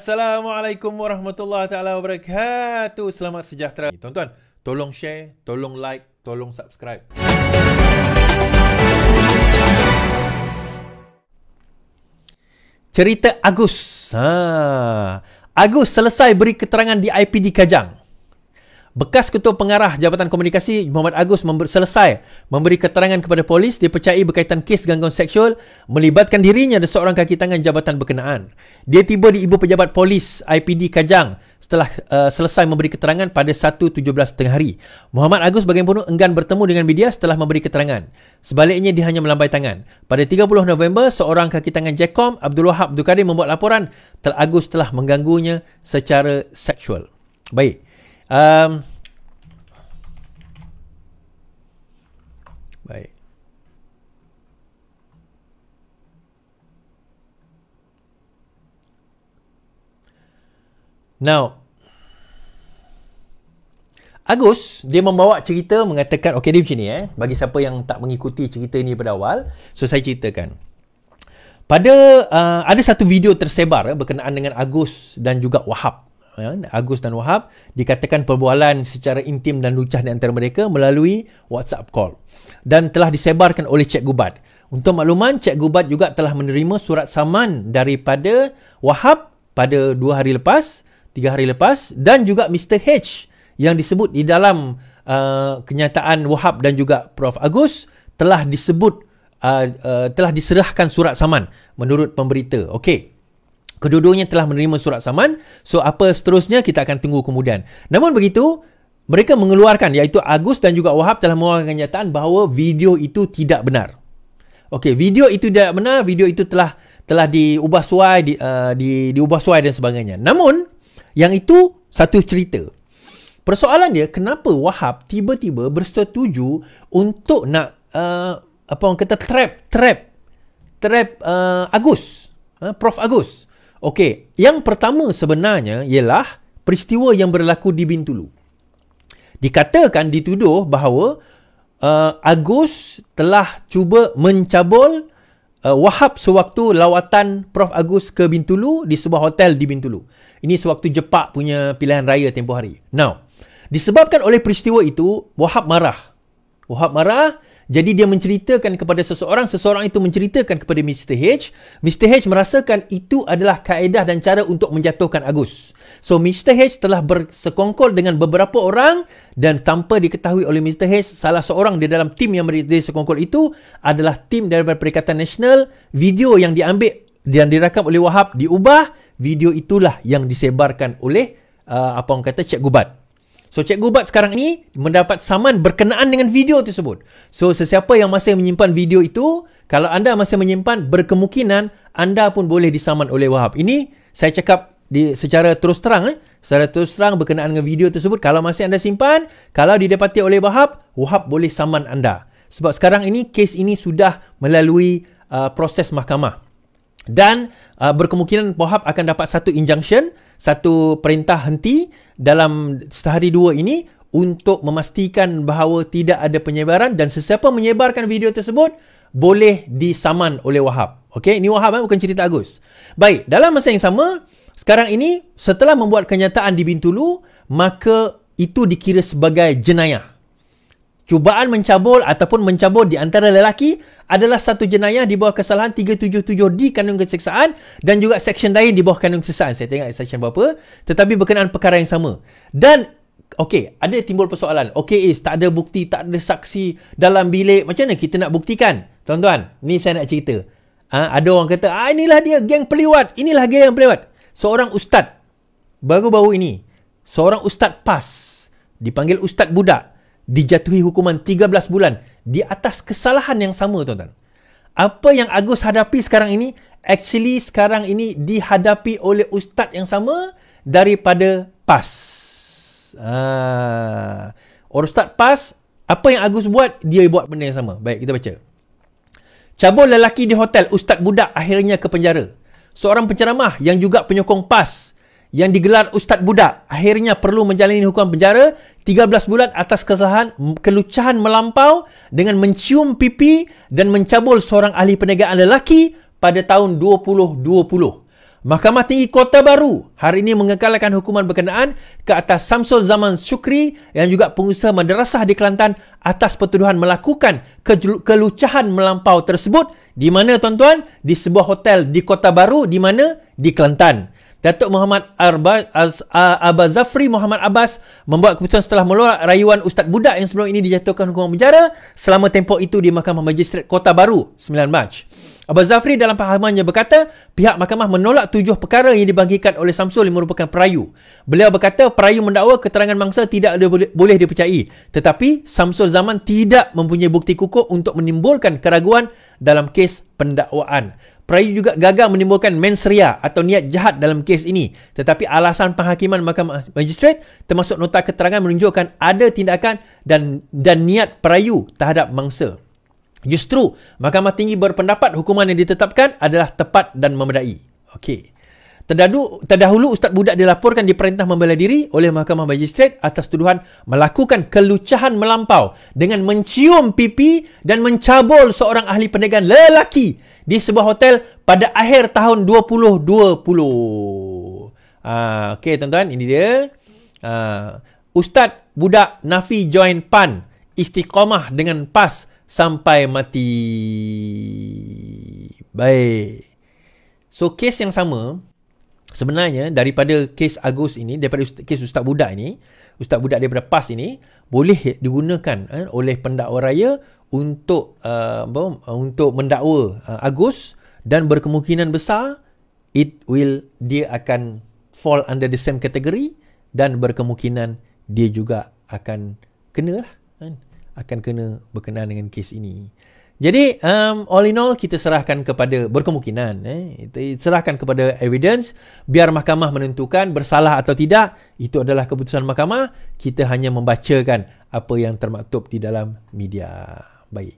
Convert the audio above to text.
Assalamualaikum warahmatullahi taala wabarakatuh. Selamat sejahtera. Tuan-tuan, tolong share, tolong like, tolong subscribe. Cerita Agus. Agus selesai beri keterangan di IPD Kajang. Bekas Ketua Pengarah Jabatan Komunikasi Muhammad Agus selesai memberi keterangan kepada polis dipercayai berkaitan kes gangguan seksual melibatkan dirinya dan seorang kaki tangan jabatan berkenaan. Dia tiba di Ibu Pejabat Polis IPD Kajang setelah selesai memberi keterangan pada 1.17 tengah hari. Muhammad Agus bagaimanapun enggan bertemu dengan media setelah memberi keterangan. Sebaliknya, dia hanya melambai tangan. Pada 30 November, seorang kaki tangan JECOM, Abdul Wahab Abdul Karim, membuat laporan Agus telah mengganggunya secara seksual. Baik. Baik. Now, Agus, dia membawa cerita mengatakan, okey, dia macam ni bagi siapa yang tak mengikuti cerita ni pada awal, so saya ceritakan. Pada ada satu video tersebar berkenaan dengan Agus dan juga Wahab. Agus dan Wahab dikatakan perbualan secara intim dan lucah di antara mereka melalui WhatsApp call dan telah disebarkan oleh Cik Gubat. Untuk makluman, Cik Gubat juga telah menerima surat saman daripada Wahab pada 3 hari lepas dan juga Mr. H yang disebut di dalam kenyataan Wahab dan juga Prof Agus telah disebut telah diserahkan surat saman menurut pemberita. Okey. Kedua-duanya telah menerima surat saman. So, apa seterusnya kita akan tunggu kemudian. Namun begitu, mereka mengeluarkan, iaitu Agus dan juga Wahab telah mengeluarkan kenyataan bahawa video itu tidak benar. Okey, video itu tidak benar. Video itu telah diubah suai, diubah suai dan sebagainya. Namun, yang itu satu cerita. Persoalan dia, kenapa Wahab tiba-tiba bersetuju untuk nak apa orang kata trap Agus, Prof Agus. Okey, yang pertama sebenarnya ialah peristiwa yang berlaku di Bintulu. Dikatakan, dituduh bahawa Agus telah cuba mencabul Wahab sewaktu lawatan Prof Agus ke Bintulu di sebuah hotel di Bintulu. Ini sewaktu Jepak punya pilihan raya tempoh hari. Now, disebabkan oleh peristiwa itu, Wahab marah. Jadi dia menceritakan kepada seseorang itu menceritakan kepada Mr. H. Mr. H merasakan itu adalah kaedah dan cara untuk menjatuhkan Agus. So, Mr. H telah bersekongkol dengan beberapa orang dan tanpa diketahui oleh Mr. H, salah seorang di dalam tim yang bersekongkol itu adalah tim daripada Perikatan Nasional. Video yang diambil dan dirakam oleh Wahab diubah. Video itulah yang disebarkan oleh apa orang kata Cik Gubat. So, Cik Gubat sekarang ini mendapat saman berkenaan dengan video tersebut. So, sesiapa yang masih menyimpan video itu, kalau anda masih menyimpan, berkemungkinan anda pun boleh disaman oleh Wahab. Ini saya cakap secara terus terang. Secara terus terang berkenaan dengan video tersebut. Kalau masih anda simpan, kalau didapati oleh Wahab, Wahab boleh saman anda. Sebab sekarang ini, kes ini sudah melalui proses mahkamah. Dan berkemungkinan Wahab akan dapat satu injunction, satu perintah henti dalam sehari dua ini untuk memastikan bahawa tidak ada penyebaran dan sesiapa menyebarkan video tersebut boleh disaman oleh Wahab. Okey, ini Wahab bukan cerita Agus. Baik, dalam masa yang sama, sekarang ini setelah membuat kenyataan di Bintulu, maka itu dikira sebagai jenayah. Cubaan mencabul ataupun mencabul di antara lelaki adalah satu jenayah di bawah kesalahan 377 di Kanun Keseksaan dan juga seksyen lain di bawah Kanun Keseksaan. Saya tengok seksyen berapa, tetapi berkenaan perkara yang sama. Dan okey, ada timbul persoalan. Okey, tak ada bukti, tak ada saksi dalam bilik. Macam mana kita nak buktikan? Tuan-tuan, ni saya nak cerita. Ada orang kata, inilah dia geng peliwat. Inilah geng peliwat. Seorang ustaz baru-baru ini, seorang ustaz PAS, dipanggil ustaz budak, dijatuhi hukuman 13 bulan di atas kesalahan yang sama, tuan-tuan. Apa yang Agus hadapi sekarang ini, actually sekarang ini dihadapi oleh ustaz yang sama daripada PAS. Ustaz PAS, apa yang Agus buat, dia buat benda yang sama. Baik, kita baca. Cabul lelaki di hotel, ustaz budak akhirnya ke penjara. Seorang penceramah yang juga penyokong PAS yang digelar ustaz budak akhirnya perlu menjalani hukuman penjara 13 bulan atas kesalahan kelucahan melampau dengan mencium pipi dan mencabul seorang ahli perniagaan lelaki pada tahun 2020. Mahkamah Tinggi Kota Baru hari ini mengekalkan hukuman berkenaan ke atas Samsul Zaman Syukri yang juga pengusaha madrasah di Kelantan atas pertuduhan melakukan kelucahan melampau tersebut. Di mana tuan-tuan? Di sebuah hotel di Kota Baru, di mana? Di Kelantan. Datuk Muhammad Abazafri Muhammad Abbas membuat keputusan setelah menolak rayuan Ustaz Budak yang sebelum ini dijatuhkan hukuman penjara selama tempoh itu di Mahkamah Magistrate Kota Baru 9 Mac. Abazafri dalam pahamannya berkata, pihak mahkamah menolak 7 perkara yang dibangkitkan oleh Samsul yang merupakan perayu. Beliau berkata, perayu mendakwa keterangan mangsa tidak boleh dipercayai. Tetapi, Samsul Zaman tidak mempunyai bukti kukuh untuk menimbulkan keraguan dalam kes pendakwaan. Perayu juga gagal menimbulkan mens rea atau niat jahat dalam kes ini. Tetapi alasan penghakiman Mahkamah Magistrate termasuk nota keterangan menunjukkan ada tindakan dan niat perayu terhadap mangsa. Justru, Mahkamah Tinggi berpendapat hukuman yang ditetapkan adalah tepat dan memadai. Okey. Terdahulu, Ustaz Budak dilaporkan diperintah membela diri oleh Mahkamah Magistrate atas tuduhan melakukan kelucahan melampau dengan mencium pipi dan mencabul seorang ahli perniagaan lelaki di sebuah hotel pada akhir tahun 2020. Okey, tuan-tuan, ini dia. Ustaz Budak nafi join PAN, istiqamah dengan PAS sampai mati. Baik. So, kes yang sama sebenarnya daripada kes Agus ini, daripada kes Ustaz Budak ini, Ustaz Budak daripada PAS ini boleh digunakan oleh pendakwa raya untuk mendakwa Agus, dan berkemungkinan besar dia akan fall under the same category, dan berkemungkinan dia juga akan kena lah, akan kena berkenaan dengan kes ini. Jadi all in all, kita serahkan kepada berkemungkinan kita serahkan kepada evidence, biar mahkamah menentukan bersalah atau tidak. Itu adalah keputusan mahkamah. Kita hanya membacakan apa yang termaktub di dalam media. Baik.